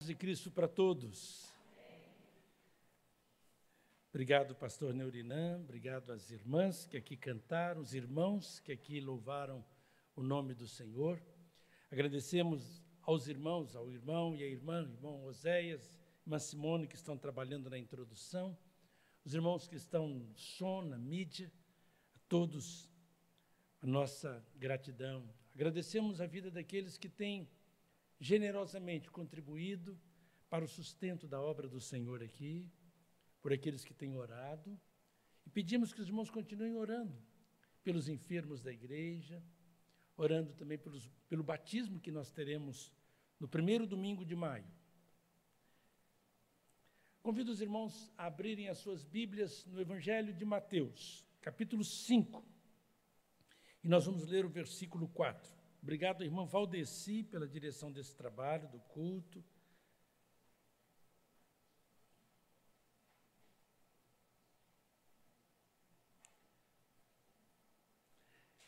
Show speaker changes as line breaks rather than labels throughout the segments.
de Cristo para todos. Obrigado, pastor Neurinã, obrigado às irmãs que aqui cantaram, os irmãos que aqui louvaram o nome do Senhor. Agradecemos aos irmãos, ao irmão e à irmã, irmão Oséias, irmã Simone, que estão trabalhando na introdução, os irmãos que estão no som, na mídia, a todos a nossa gratidão. Agradecemos a vida daqueles que têm generosamente contribuído para o sustento da obra do Senhor aqui, por aqueles que têm orado, e pedimos que os irmãos continuem orando pelos enfermos da igreja, orando também pelo batismo que nós teremos no primeiro domingo de maio. Convido os irmãos a abrirem as suas Bíblias no Evangelho de Mateus, capítulo 5, e nós vamos ler o versículo 4. Obrigado, irmã Valdeci, pela direção desse trabalho, do culto.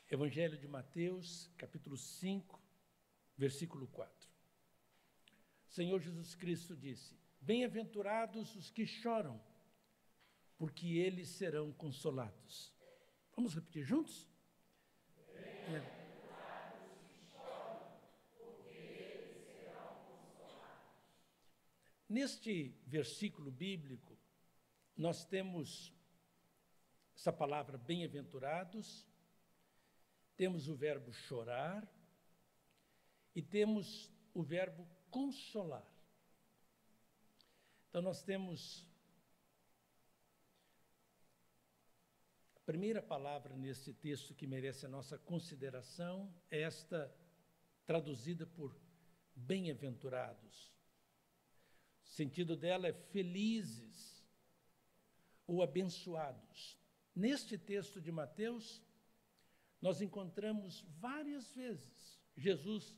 Evangelho de Mateus, capítulo 5, versículo 4. O Senhor Jesus Cristo disse: bem-aventurados os que choram, porque eles serão consolados. Vamos repetir juntos? Bem-aventurados os que choram, porque eles serão consolados. Neste versículo bíblico, nós temos essa palavra bem-aventurados, temos o verbo chorar e temos o verbo consolar. Então, nós temos a primeira palavra nesse texto que merece a nossa consideração, é esta traduzida por bem-aventurados. O sentido dela é felizes ou abençoados. Neste texto de Mateus, nós encontramos várias vezes Jesus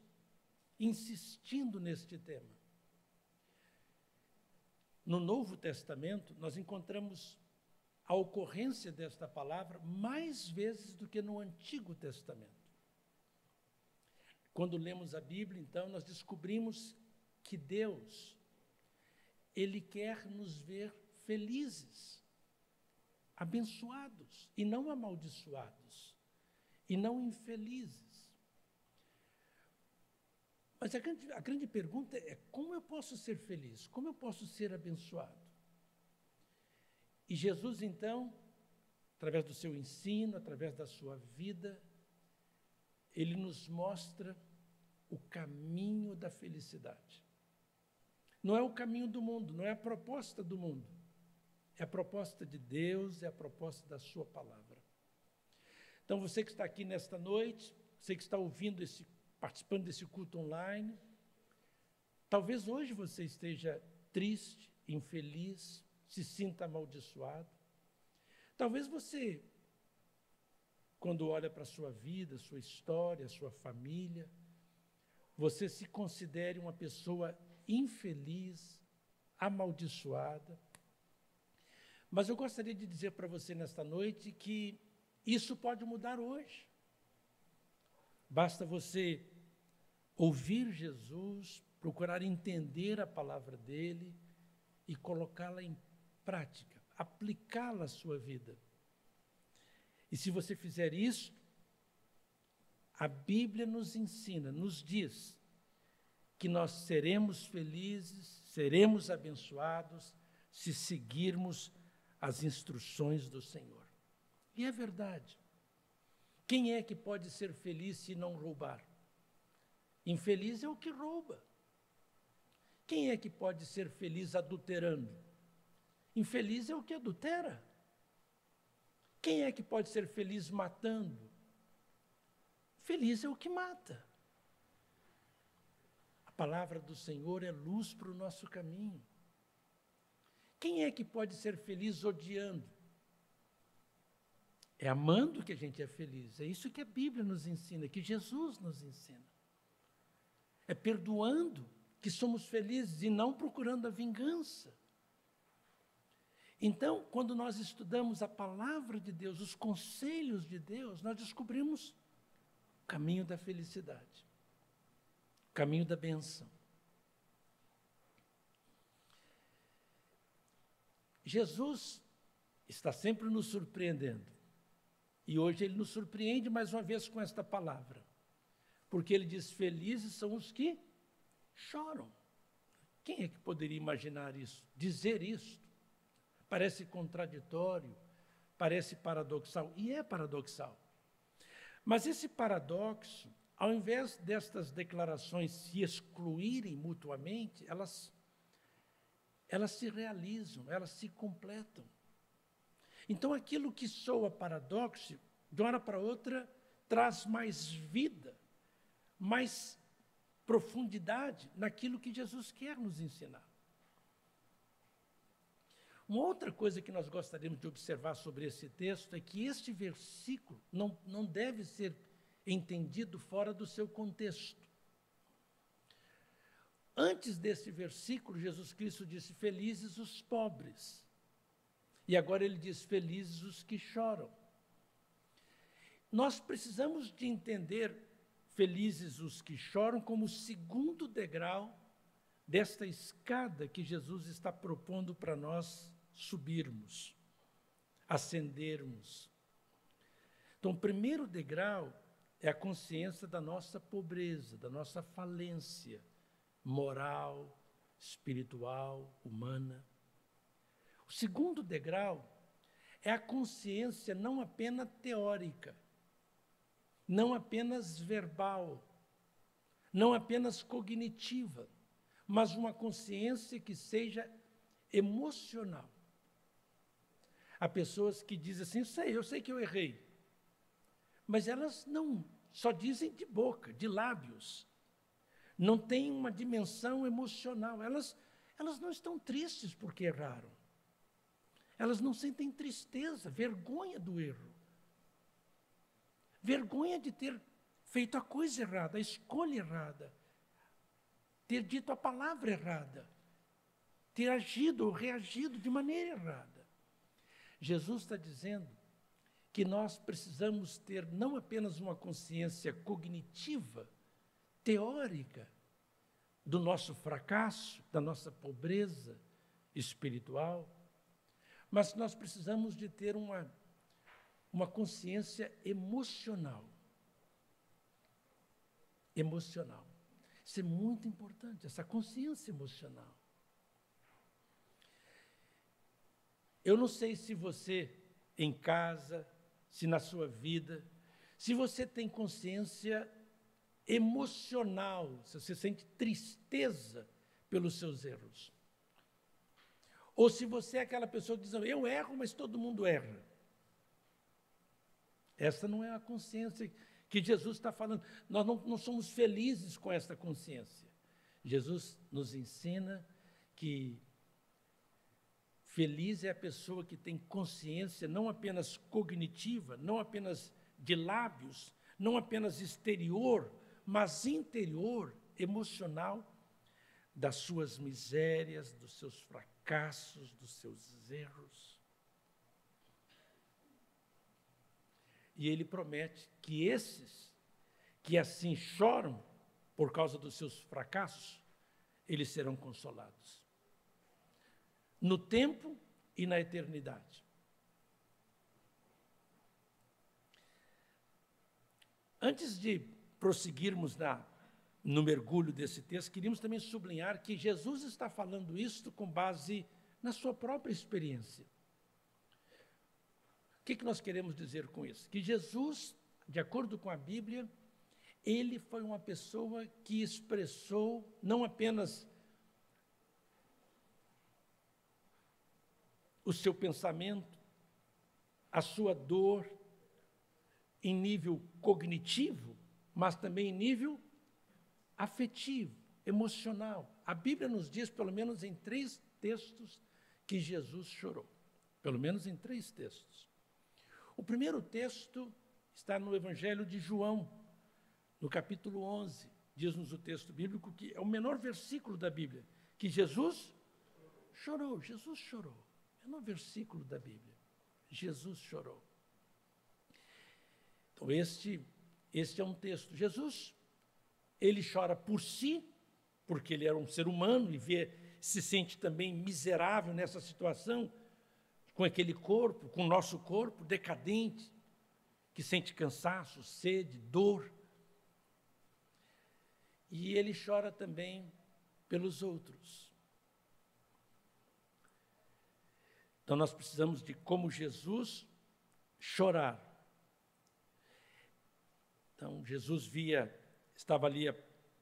insistindo neste tema. No Novo Testamento, nós encontramos a ocorrência desta palavra mais vezes do que no Antigo Testamento. Quando lemos a Bíblia, então, nós descobrimos que Deus, Ele quer nos ver felizes, abençoados e não amaldiçoados. E não infelizes. Mas a grande pergunta é: como eu posso ser feliz? Como eu posso ser abençoado? E Jesus, então, através do seu ensino, através da sua vida, Ele nos mostra o caminho da felicidade. Não é o caminho do mundo, não é a proposta do mundo. É a proposta de Deus, é a proposta da sua palavra. Então, você que está aqui nesta noite, você que está ouvindo participando desse culto online, talvez hoje você esteja triste, infeliz, se sinta amaldiçoado. Talvez você, quando olha para a sua vida, sua história, sua família, você se considere uma pessoa infeliz, amaldiçoada. Mas eu gostaria de dizer para você nesta noite que isso pode mudar hoje. Basta você ouvir Jesus, procurar entender a palavra dele e colocá-la em prática, aplicá-la à sua vida. E se você fizer isso, a Bíblia nos ensina, nos diz que nós seremos felizes, seremos abençoados se seguirmos as instruções do Senhor. E é verdade. Quem é que pode ser feliz se não roubar? Infeliz é o que rouba. Quem é que pode ser feliz adulterando? Infeliz é o que adultera. Quem é que pode ser feliz matando? Feliz é o que mata. A palavra do Senhor é luz para o nosso caminho. Quem é que pode ser feliz odiando? É amando que a gente é feliz. É isso que a Bíblia nos ensina, que Jesus nos ensina. É perdoando que somos felizes e não procurando a vingança. Então, quando nós estudamos a palavra de Deus, os conselhos de Deus, nós descobrimos o caminho da felicidade, o caminho da bênção. Jesus está sempre nos surpreendendo. E hoje ele nos surpreende mais uma vez com esta palavra. Porque ele diz, felizes são os que choram. Quem é que poderia imaginar isso? Dizer isso? Parece contraditório, parece paradoxal. E é paradoxal. Mas esse paradoxo, ao invés destas declarações se excluírem mutuamente, elas se realizam, elas se completam. Então, aquilo que soa paradoxo, de uma hora para outra, traz mais vida, mais profundidade naquilo que Jesus quer nos ensinar. Uma outra coisa que nós gostaríamos de observar sobre esse texto é que este versículo não deve ser entendido fora do seu contexto. Antes desse versículo, Jesus Cristo disse, felizes os pobres. E agora ele diz, felizes os que choram. Nós precisamos de entender felizes os que choram como o segundo degrau desta escada que Jesus está propondo para nós subirmos, ascendermos. Então, o primeiro degrau é a consciência da nossa pobreza, da nossa falência moral, espiritual, humana. O segundo degrau é a consciência não apenas teórica, não apenas verbal, não apenas cognitiva, mas uma consciência que seja emocional. Há pessoas que dizem assim, eu sei que eu errei, mas elas não só dizem de boca, de lábios, não têm uma dimensão emocional, elas não estão tristes porque erraram, elas não sentem tristeza, vergonha do erro, vergonha de ter feito a coisa errada, a escolha errada, ter dito a palavra errada, ter agido ou reagido de maneira errada. Jesus está dizendo que nós precisamos ter não apenas uma consciência cognitiva, teórica, do nosso fracasso, da nossa pobreza espiritual, mas nós precisamos de ter uma consciência emocional. Emocional. Isso é muito importante, essa consciência emocional. Eu não sei se você, em casa, se na sua vida, se você tem consciência emocional, se você sente tristeza pelos seus erros. Ou se você é aquela pessoa que diz, eu erro, mas todo mundo erra. Essa não é a consciência que Jesus está falando. Nós não somos felizes com essa consciência. Jesus nos ensina que feliz é a pessoa que tem consciência não apenas cognitiva, não apenas de lábios, não apenas exterior, mas interior, emocional, das suas misérias, dos seus fracassos, dos seus erros. E ele promete que esses que assim choram por causa dos seus fracassos, eles serão consolados. No tempo e na eternidade. Antes de prosseguirmos no mergulho desse texto, queríamos também sublinhar que Jesus está falando isto com base na sua própria experiência. O que nós queremos dizer com isso? Que Jesus, de acordo com a Bíblia, ele foi uma pessoa que expressou não apenas o seu pensamento, a sua dor, em nível cognitivo, mas também em nível afetivo, emocional. A Bíblia nos diz, pelo menos em 3 textos, que Jesus chorou. Pelo menos em 3 textos. O primeiro texto está no Evangelho de João, no capítulo 11. Diz-nos o texto bíblico que é o menor versículo da Bíblia, que Jesus chorou. Jesus chorou. É no versículo da Bíblia. Jesus chorou. Então, este é um texto. Jesus, ele chora por si, porque ele era um ser humano e se sente também miserável nessa situação, com aquele corpo, com o nosso corpo decadente, que sente cansaço, sede, dor. E ele chora também pelos outros. Então nós precisamos de, como Jesus, chorar. Então Jesus estava ali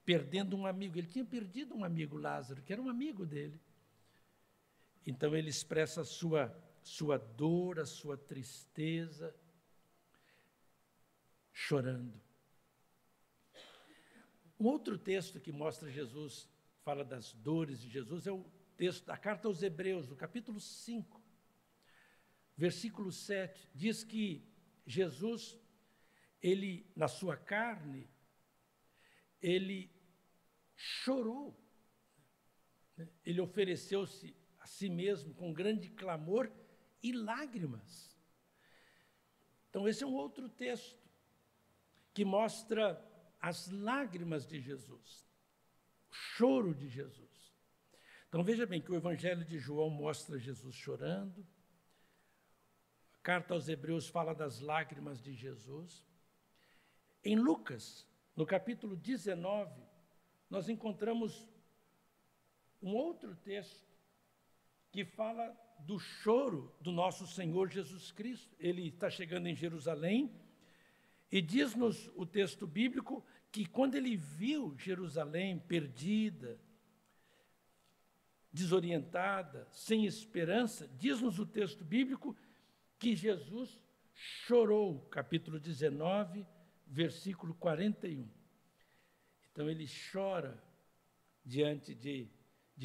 perdendo um amigo. Ele tinha perdido um amigo, Lázaro, que era um amigo dele. Então ele expressa a sua dor, a sua tristeza, chorando. Um outro texto que mostra Jesus, fala das dores de Jesus, é o texto da carta aos Hebreus, no capítulo 5, versículo 7, diz que Jesus, ele, na sua carne, ele chorou, ele ofereceu-se a si mesmo com grande clamor e lágrimas. Então, esse é um outro texto que mostra as lágrimas de Jesus, o choro de Jesus. Então, veja bem que o Evangelho de João mostra Jesus chorando, a carta aos Hebreus fala das lágrimas de Jesus. Em Lucas, no capítulo 19, nós encontramos um outro texto que fala do choro do nosso Senhor Jesus Cristo. Ele está chegando em Jerusalém e diz-nos o texto bíblico que quando ele viu Jerusalém perdida, desorientada, sem esperança, diz-nos o texto bíblico que Jesus chorou, capítulo 19, versículo 41. Então ele chora diante de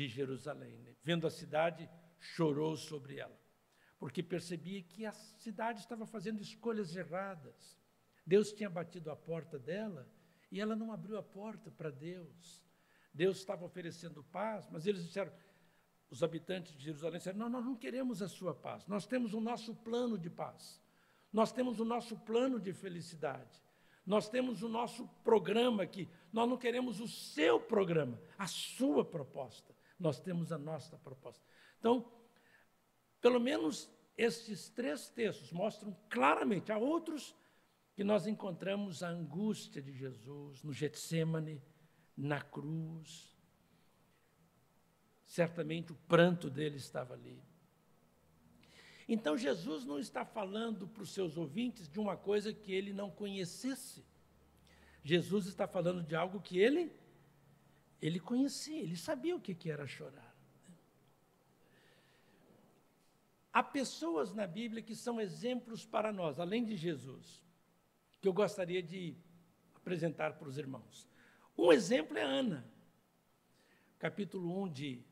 Jerusalém, né? Vendo a cidade, chorou sobre ela, porque percebia que a cidade estava fazendo escolhas erradas. Deus tinha batido a porta dela e ela não abriu a porta para Deus. Deus estava oferecendo paz, mas eles disseram, os habitantes de Jerusalém disseram, não, nós não queremos a sua paz, nós temos o nosso plano de paz, nós temos o nosso plano de felicidade, nós temos o nosso programa aqui, nós não queremos o seu programa, a sua proposta, nós temos a nossa proposta. Então, pelo menos estes 3 textos mostram claramente, há outros que nós encontramos a angústia de Jesus no Getsêmani, na cruz. Certamente o pranto dele estava ali. Então Jesus não está falando para os seus ouvintes de uma coisa que ele não conhecesse. Jesus está falando de algo que ele conhecia, ele sabia o que era chorar. Há pessoas na Bíblia que são exemplos para nós, além de Jesus, que eu gostaria de apresentar para os irmãos. Um exemplo é Ana. Capítulo 1 de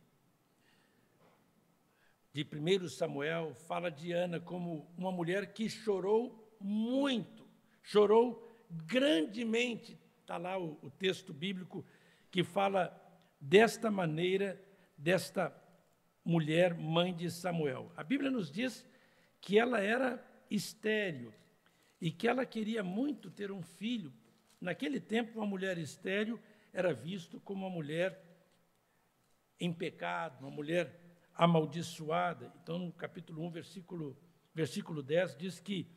1 Samuel fala de Ana como uma mulher que chorou muito, chorou grandemente. Está lá o texto bíblico que fala desta maneira, desta mulher, mãe de Samuel. A Bíblia nos diz que ela era estéril e que ela queria muito ter um filho. Naquele tempo, uma mulher estéril era visto como uma mulher em pecado, uma mulher amaldiçoada. Então, no capítulo 1, versículo 10, diz que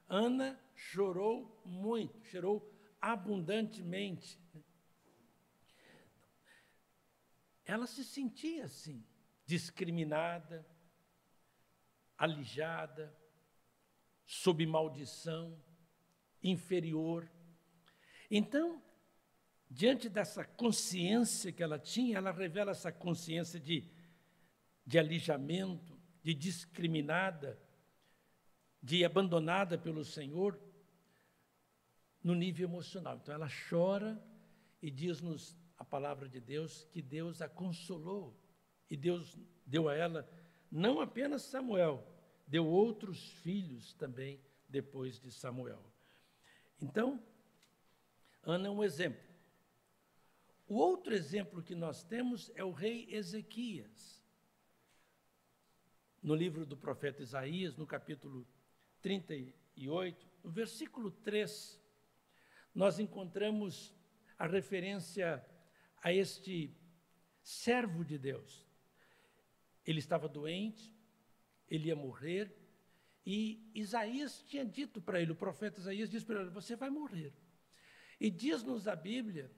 Ana chorou muito, chorou abundantemente. Ela se sentia assim, discriminada, alijada, sob maldição, inferior. Então, diante dessa consciência que ela tinha, ela revela essa consciência de alijamento, de discriminada, de abandonada pelo Senhor, no nível emocional. Então, ela chora e diz-nos a palavra de Deus que Deus a consolou. E Deus deu a ela não apenas Samuel, deu outros filhos também depois de Samuel. Então, Ana é um exemplo. O outro exemplo que nós temos é o rei Ezequias. No livro do profeta Isaías, no capítulo 38, no versículo 3, nós encontramos a referência a este servo de Deus. Ele estava doente, ele ia morrer, e Isaías tinha dito para ele, o profeta Isaías disse para ele, você vai morrer. E diz-nos a Bíblia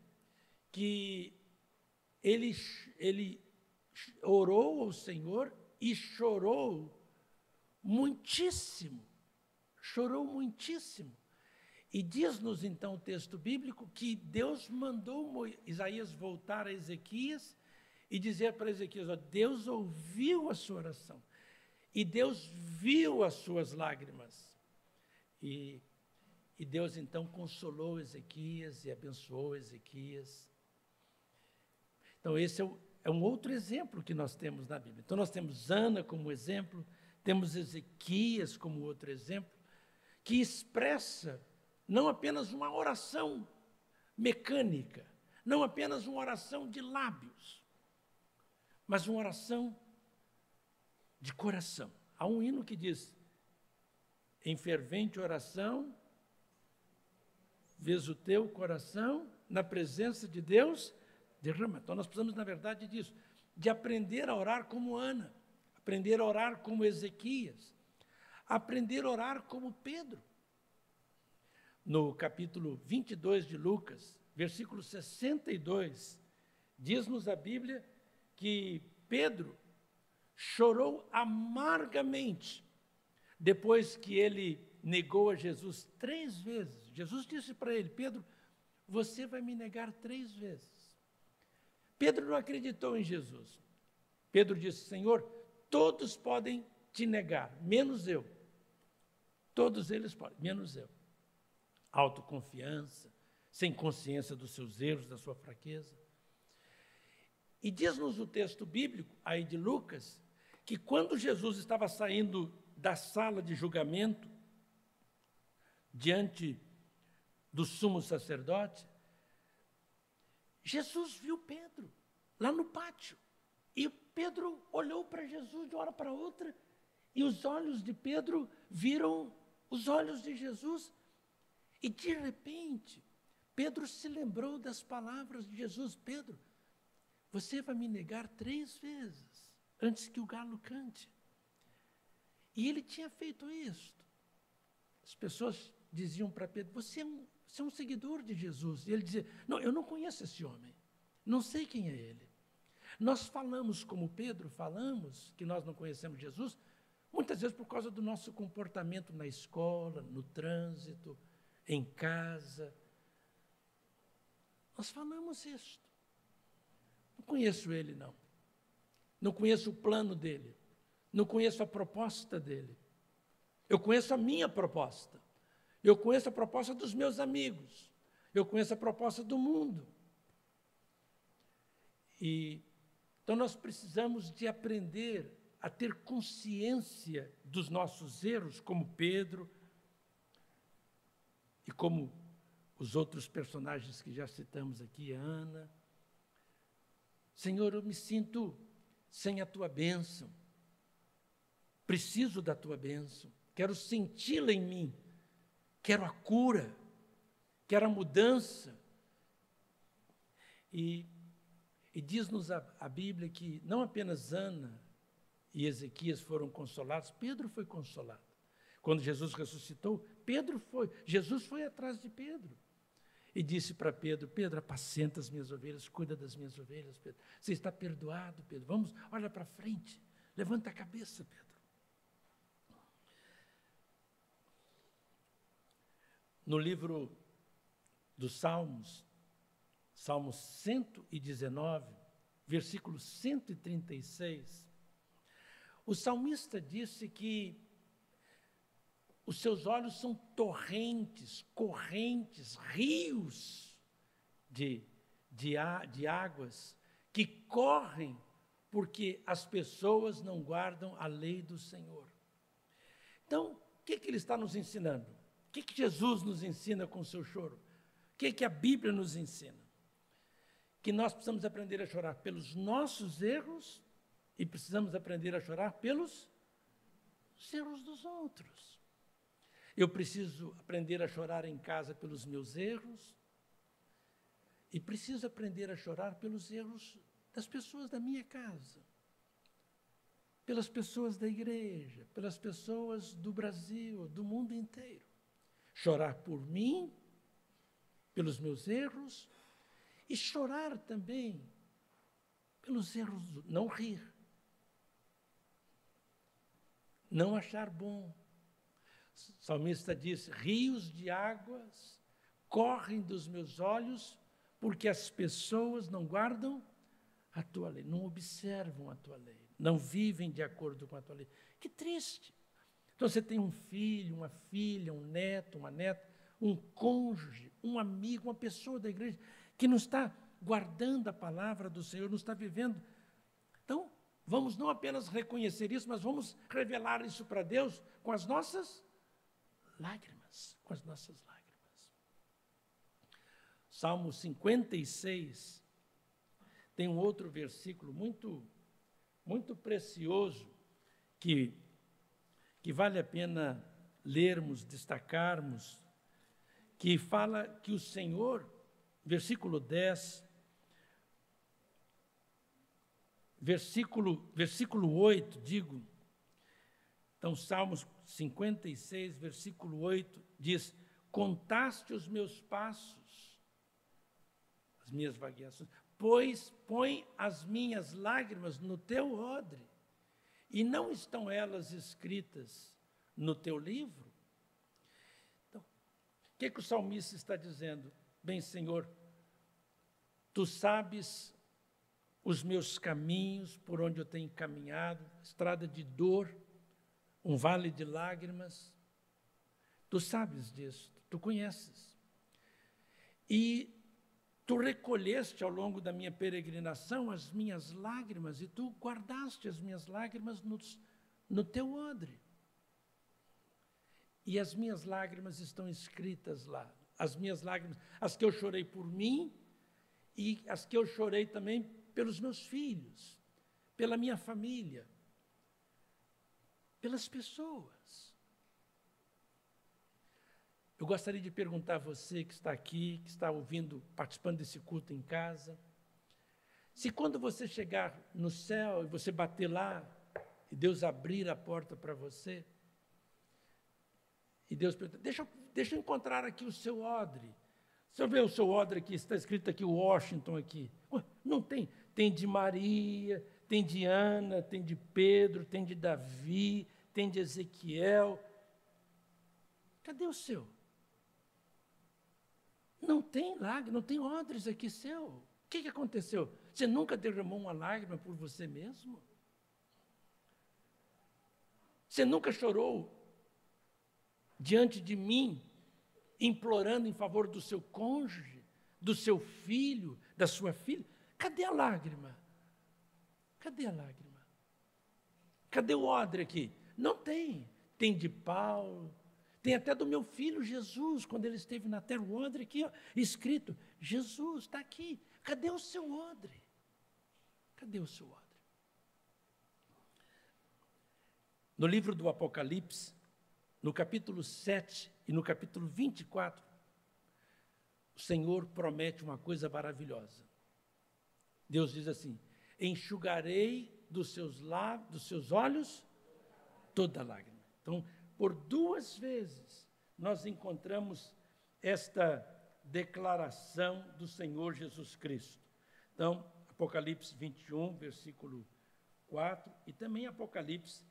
que ele orou ao Senhor e chorou muitíssimo. Chorou muitíssimo. E diz-nos então o texto bíblico que Deus mandou Isaías voltar a Ezequias e dizer para Ezequias, ó, Deus ouviu a sua oração e Deus viu as suas lágrimas. E Deus então consolou Ezequias e abençoou Ezequias. Então esse é um outro exemplo que nós temos na Bíblia. Então nós temos Ana como exemplo, temos Ezequias como outro exemplo, que expressa não apenas uma oração mecânica, não apenas uma oração de lábios, mas uma oração de coração. Há um hino que diz, em fervente oração, vês o teu coração na presença de Deus derrama. Então nós precisamos, na verdade, disso, de aprender a orar como Ana, aprender a orar como Ezequias, aprender a orar como Pedro. No capítulo 22 de Lucas, versículo 62, diz-nos a Bíblia que Pedro chorou amargamente depois que ele negou a Jesus 3 vezes. Jesus disse para ele, Pedro, você vai me negar 3 vezes. Pedro não acreditou em Jesus. Pedro disse, Senhor, todos podem te negar, menos eu. Todos eles podem, menos eu. Autoconfiança, sem consciência dos seus erros, da sua fraqueza. E diz-nos o texto bíblico, aí de Lucas, que quando Jesus estava saindo da sala de julgamento, diante do sumo sacerdote, Jesus viu Pedro lá no pátio. E Pedro olhou para Jesus de uma hora para outra, e os olhos de Pedro viram os olhos de Jesus. E, de repente, Pedro se lembrou das palavras de Jesus. Pedro, você vai me negar 3 vezes antes que o galo cante. E ele tinha feito isto. As pessoas diziam para Pedro, você é um seguidor de Jesus. E ele dizia, não, eu não conheço esse homem. Não sei quem é ele. Nós falamos como Pedro, falamos que nós não conhecemos Jesus, muitas vezes por causa do nosso comportamento na escola, no trânsito, em casa. Nós falamos isto. Não conheço ele, não. Não conheço o plano dele. Não conheço a proposta dele. Eu conheço a minha proposta. Eu conheço a proposta dos meus amigos. Eu conheço a proposta do mundo. Então nós precisamos de aprender a ter consciência dos nossos erros, como Pedro, e como os outros personagens que já citamos aqui, Ana. Senhor, eu me sinto sem a tua bênção. Preciso da tua bênção. Quero senti-la em mim. Quero a cura. Quero a mudança. E diz-nos a Bíblia que não apenas Ana e Ezequias foram consolados, Pedro foi consolado. Quando Jesus ressuscitou, Jesus foi atrás de Pedro e disse para Pedro, Pedro, apacenta as minhas ovelhas, cuida das minhas ovelhas, Pedro. Você está perdoado, Pedro. Vamos, olha para frente, levanta a cabeça, Pedro. No livro dos Salmos, Salmo 119, versículo 136, o salmista disse que os seus olhos são torrentes, correntes, rios de águas que correm porque as pessoas não guardam a lei do Senhor. Então, o que ele está nos ensinando? O que Jesus nos ensina com o seu choro? O que a Bíblia nos ensina? Que nós precisamos aprender a chorar pelos nossos erros e precisamos aprender a chorar pelos erros dos outros. Eu preciso aprender a chorar em casa pelos meus erros e preciso aprender a chorar pelos erros das pessoas da minha casa. pelas pessoas da igreja, pelas pessoas do Brasil, do mundo inteiro. Chorar por mim, pelos meus erros, e chorar também pelos erros, não rir, não achar bom. O salmista diz: rios de águas correm dos meus olhos, porque as pessoas não guardam a tua lei, não observam a tua lei, não vivem de acordo com a tua lei. Que triste. Então você tem um filho, uma filha, um neto, uma neta, um cônjuge, um amigo, uma pessoa da igreja que não está guardando a palavra do Senhor, não está vivendo. Então, vamos não apenas reconhecer isso, mas vamos revelar isso para Deus com as nossas lágrimas, com as nossas lágrimas. Salmo 56 tem um outro versículo muito precioso que vale a pena lermos, destacarmos, que fala que o Senhor, versículo 10, versículo 8, digo. Então, Salmos 56, versículo 8, diz: contaste os meus passos, as minhas vagueações, pois põe as minhas lágrimas no teu odre, e não estão elas escritas no teu livro? Então, o que o salmista está dizendo? Bem, Senhor, tu sabes os meus caminhos, por onde eu tenho caminhado, estrada de dor, um vale de lágrimas. Tu sabes disso, tu conheces. E tu recolheste ao longo da minha peregrinação as minhas lágrimas, e tu guardaste as minhas lágrimas no teu odre. E as minhas lágrimas estão escritas lá. As minhas lágrimas, as que eu chorei por mim, e as que eu chorei também pelos meus filhos, pela minha família, pelas pessoas. Eu gostaria de perguntar a você que está aqui, que está ouvindo, participando desse culto em casa, se quando você chegar no céu e você bater lá, e Deus abrir a porta para você, e Deus pergunta: deixa eu encontrar aqui o seu odre. Se eu ver o seu odre aqui, está escrito aqui Washington aqui. Ué, não tem. Tem de Maria, tem de Ana, tem de Pedro, tem de Davi, tem de Ezequiel. Cadê o seu? Não tem lágrimas, não tem odres aqui seu. O que aconteceu? Você nunca derramou uma lágrima por você mesmo? Você nunca chorou diante de mim, implorando em favor do seu cônjuge, do seu filho, da sua filha? Cadê a lágrima? Cadê a lágrima? Cadê o odre aqui? Não tem. Tem de Paulo, tem até do meu filho Jesus, quando ele esteve na terra, o odre aqui, ó, escrito, Jesus está aqui. Cadê o seu odre? Cadê o seu odre? No livro do Apocalipse, no capítulo 7 e no capítulo 24, o Senhor promete uma coisa maravilhosa. Deus diz assim: enxugarei dos seus olhos toda lágrima. Então, por duas vezes, nós encontramos esta declaração do Senhor Jesus Cristo. Então, Apocalipse 21, versículo 4, e também Apocalipse,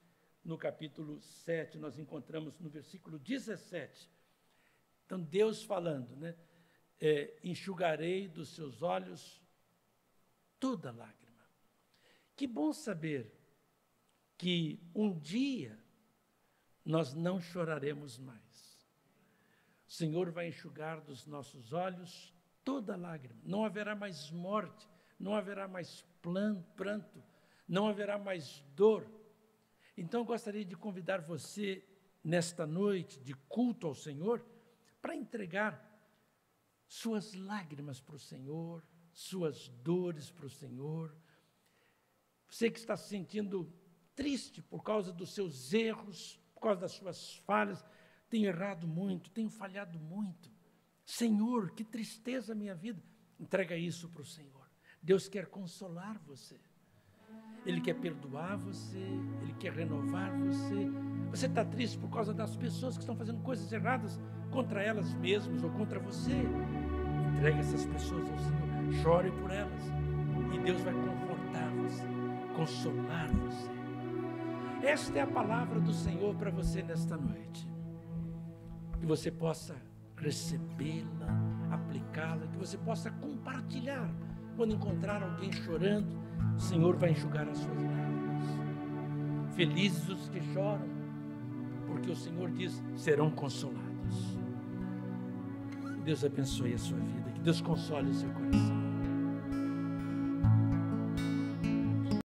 no capítulo 7, nós encontramos no versículo 17. Então, Deus falando, né? Enxugarei dos seus olhos toda lágrima. Que bom saber que um dia nós não choraremos mais. O Senhor vai enxugar dos nossos olhos toda lágrima. Não haverá mais morte, não haverá mais pranto, não haverá mais dor. Então, eu gostaria de convidar você, nesta noite de culto ao Senhor, para entregar suas lágrimas para o Senhor, suas dores para o Senhor. Você que está se sentindo triste por causa dos seus erros, por causa das suas falhas, tenho errado muito, tenho falhado muito. Senhor, que tristeza a minha vida. Entrega isso para o Senhor. Deus quer consolar você. Ele quer perdoar você, Ele quer renovar você. Você está triste por causa das pessoas que estão fazendo coisas erradas contra elas mesmas ou contra você. Entregue essas pessoas ao Senhor, chore por elas e Deus vai confortar você, consolar você. Esta é a palavra do Senhor para você nesta noite. Que você possa recebê-la, aplicá-la, que você possa compartilhar. Quando encontrar alguém chorando, o Senhor vai enxugar as suas lágrimas. Felizes os que choram, porque o Senhor diz, serão consolados. Que Deus abençoe a sua vida, que Deus console o seu coração.